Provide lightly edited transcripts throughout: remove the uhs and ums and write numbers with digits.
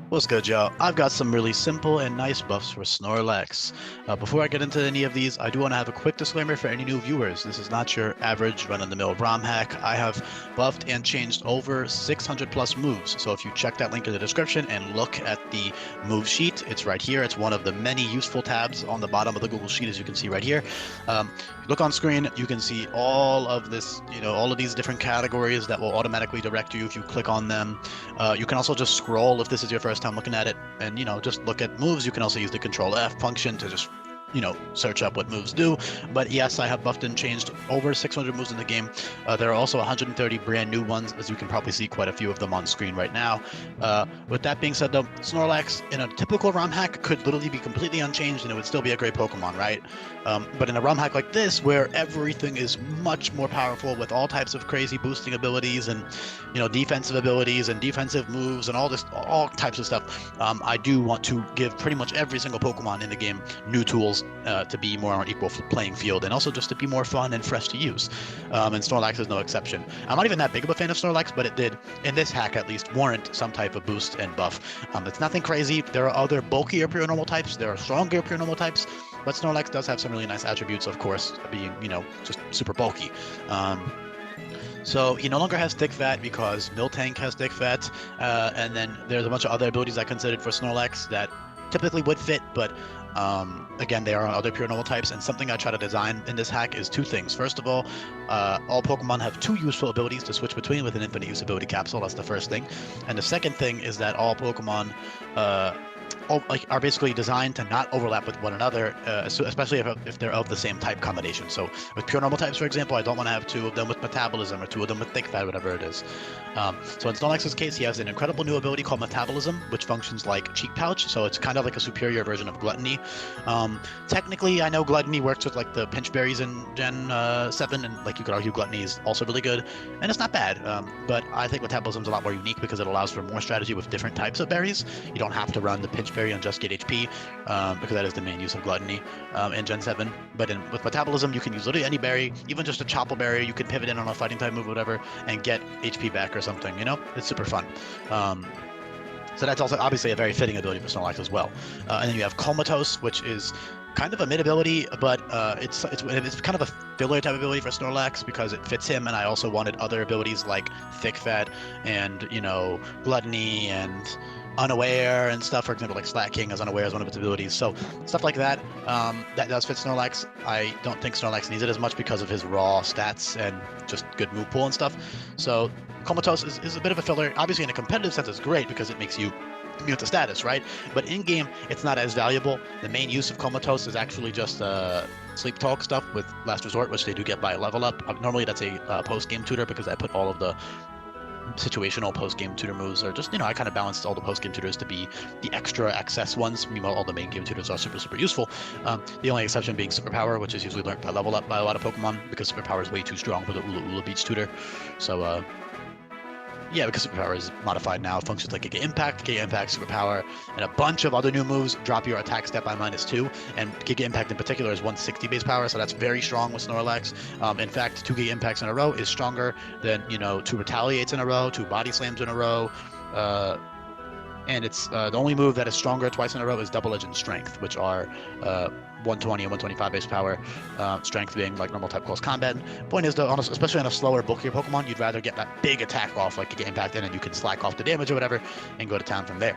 What's good, y'all? I've got some really simple and nice buffs for Snorlax. Before I get into any of these, I do want to have a quick disclaimer for any new viewers. This is not your average run-of-the-mill ROM hack. I have buffed and changed over 600 plus moves. So if you check that link in the description and look at the move sheet, it's right here. It's one of the many useful tabs on the bottom of the Google Sheet, as you can see right here. Look on screen, you can see all of this, all of these different categories that will automatically direct you if you click on them. You can also just scroll if this is your first time looking at it and, just look at moves. You can also use the Control F function to just search up what moves do. But yes, I have buffed and changed over 600 moves in the game. There are also 130 brand new ones, as you can probably see quite a few of them on screen right now. With that being said, though, Snorlax in a typical ROM hack could literally be completely unchanged and it would still be a great Pokemon, right? But in a ROM hack like this, where everything is much more powerful with all types of crazy boosting abilities and defensive abilities and defensive moves and all types of stuff, I do want to give pretty much every single Pokemon in the game new tools to be more on an equal playing field and also just to be more fun and fresh to use. And Snorlax is no exception. I'm not even that big of a fan of Snorlax, but it did, in this hack at least, warrant some type of boost and buff. It's nothing crazy. There are other bulkier pure normal types. There are stronger pure normal types, but Snorlax does have some really nice attributes, of course, being, just super bulky. So he no longer has thick fat because Miltank has thick fat, and then there's a bunch of other abilities I considered for Snorlax that typically would fit, but again, they are on other pure normal types, and something I try to design in this hack is two things. First of all Pokemon have two useful abilities to switch between with an infinite use ability capsule. That's the first thing. And the second thing is that all Pokemon are basically designed to not overlap with one another, especially if they're of the same type combination. So with pure normal types, for example, I don't want to have two of them with metabolism or two of them with thick fat, whatever it is. So in Snorlax's case, he has an incredible new ability called Metabolism, which functions like Cheek Pouch, so it's kind of like a superior version of Gluttony. Technically, I know Gluttony works with like the pinch berries in Gen 7, and like you could argue Gluttony is also really good, and it's not bad, but I think Metabolism is a lot more unique because it allows for more strategy with different types of berries. You don't have to run the pinch berry and just get HP, because that is the main use of Gluttony in Gen 7. But with Metabolism, you can use literally any berry, even just a Chople Berry. You can pivot in on a fighting type move or whatever and get HP back or something, It's super fun. So that's also obviously a very fitting ability for Snorlax as well. And then you have Comatose, which is kind of a mid ability, but it's kind of a filler type ability for Snorlax because it fits him, and I also wanted other abilities like Thick Fat and, Gluttony and Unaware and stuff. For example, like Slacking as Unaware as one of its abilities. So stuff like that, that does fit Snorlax. I don't think Snorlax needs it as much because of his raw stats and just good move pool and stuff. So Comatose is a bit of a filler. Obviously, in a competitive sense, it's great because it makes you mute the status, right? But in-game, it's not as valuable. The main use of Comatose is actually just Sleep Talk stuff with Last Resort, which they do get by a level up. Normally, that's a post-game tutor because I put all of the situational post-game tutor moves, or just, I kind of balanced all the post-game tutors to be the extra access ones. Meanwhile, all the main game tutors are super, super useful. The only exception being Superpower, which is usually learned by level up by a lot of Pokemon because Superpower is way too strong for the Ula Ula Beach tutor. So, yeah, because Superpower is modified now, functions like Giga Impact, Superpower, and a bunch of other new moves drop your attack step by -2, and Giga Impact in particular is 160 base power, so that's very strong with Snorlax. In fact, 2 Giga Impacts in a row is stronger than, 2 Retaliates in a row, 2 Body Slams in a row, and it's the only move that is stronger twice in a row is Double Edge and Strength, which are 120 and 125 base power, strength being like normal type close combat. Point is though, especially on a slower, bulkier Pokemon, you'd rather get that big attack off, like Giga Impact, and then you can slack off the damage or whatever and go to town from there.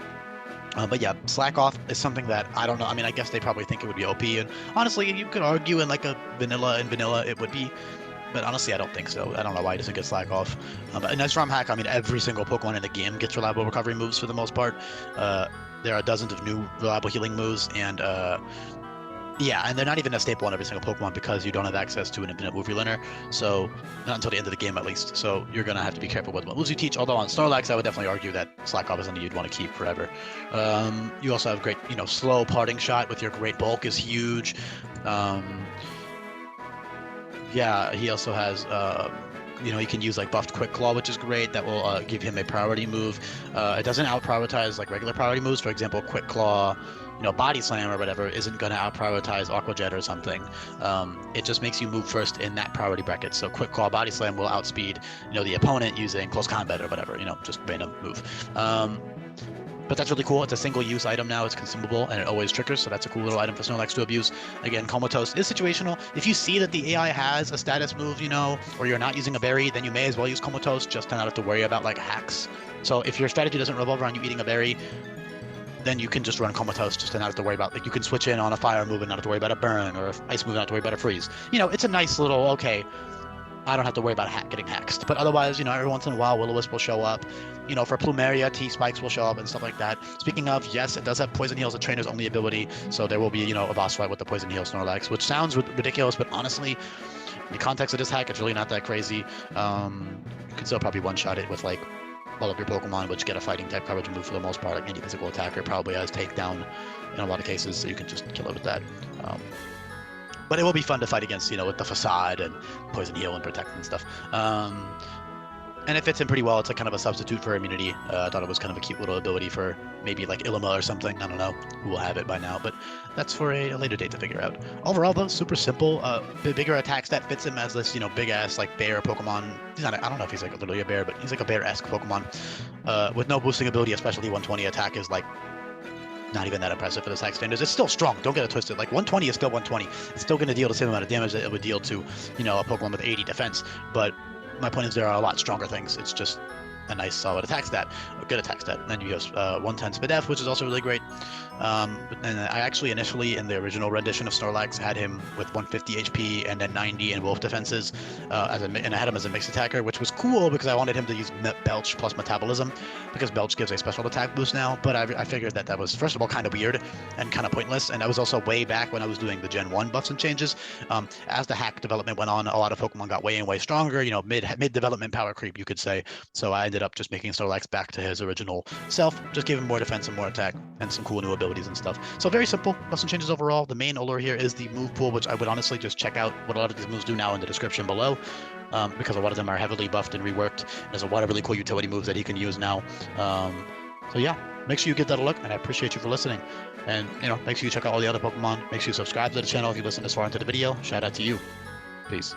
But yeah, slack off is something that I don't know. I mean, I guess they probably think it would be OP, and honestly, you could argue in like a vanilla it would be. But honestly, I don't think so. I don't know why he doesn't get slack off. But in this ROM hack, I mean, every single Pokemon in the game gets reliable recovery moves for the most part. There are dozens of new reliable healing moves, and yeah, and they're not even a staple on every single Pokemon because you don't have access to an infinite move relearner. So not until the end of the game, at least. So you're gonna have to be careful with what moves you teach. Although on Snorlax, I would definitely argue that slack off is something you'd want to keep forever. You also have great, slow parting shot with your great bulk is huge. Yeah, he also has, he can use like buffed Quick Claw, which is great. That will give him a priority move. It doesn't out-prioritize like regular priority moves. For example, Quick Claw, Body Slam or whatever isn't going to out-prioritize Aqua Jet or something. It just makes you move first in that priority bracket. So Quick Claw, Body Slam will outspeed, the opponent using Close Combat or whatever, just random move. But that's really cool. It's a single-use item now. It's consumable, and it always triggers, so that's a cool little item for Snorlax to abuse. Again, Comatose is situational. If you see that the AI has a status move, you know, or you're not using a berry, then you may as well use Comatose just to not have to worry about, like, hacks. So if your strategy doesn't revolve around you eating a berry, then you can just run Comatose just to not have to worry about, like, you can switch in on a fire move and not have to worry about a burn, or an ice move and not have to worry about a freeze. You know, it's a nice little, okay, I don't have to worry about getting hexed. But otherwise, you know, every once in a while, Will-O-Wisp will show up. You know, for Plumeria, T-Spikes will show up and stuff like that. Speaking of, yes, it does have Poison Heal as a trainer's only ability, so there will be, you know, a boss fight with the Poison Heal Snorlax, which sounds ridiculous, but honestly, in the context of this hack, it's really not that crazy. You can still probably one-shot it with, like, all of your Pokemon, which get a fighting type coverage move for the most part. Like any physical attacker probably has takedown in a lot of cases, so you can just kill it with that. But it will be fun to fight against, you know, with the Facade and Poison Heal and Protect and stuff. And it fits in pretty well. It's like kind of a substitute for immunity. I thought it was kind of a cute little ability for maybe like Ilima or something. I don't know who will have it by now, but that's for a later date to figure out. Overall, though, super simple. The bigger attack stat fits him as this, you know, big ass like bear Pokemon. He's not. I don't know if he's like literally a bear, but he's like a bear-esque Pokemon with no boosting ability. Especially 120 attack is like not even that impressive for the attack standards. It's still strong. Don't get it twisted. Like 120 is still 120. It's still going to deal the same amount of damage that it would deal to, you know, a Pokemon with 80 defense. But my point is there are a lot stronger things. It's just a nice solid attack stat, a good attack stat. And then you have 110 Spadef, which is also really great. And I actually initially in the original rendition of Snorlax had him with 150 HP and then 90 in wolf defenses, and I had him as a mixed attacker, which was cool because I wanted him to use Belch plus Metabolism, because Belch gives a special attack boost now. But I figured that was, first of all, kind of weird and kind of pointless. And that was also way back when I was doing the Gen 1 buffs and changes. As the hack development went on, a lot of Pokemon got way and way stronger, you know, mid-development power creep, you could say. So I ended up just making Snorlax back to his original self, just gave him more defense and more attack and some cool new abilities and stuff. So very simple, buffs and changes overall. The main allure here is the move pool, which I would honestly just check out what a lot of these moves do now in the description below, because a lot of them are heavily buffed and reworked. There's a lot of really cool utility moves that he can use now. So yeah, make sure you give that a look, and I appreciate you for listening. And, you know, make sure you check out all the other Pokemon. Make sure you subscribe to the channel if you listen this far into the video. Shout out to you. Peace.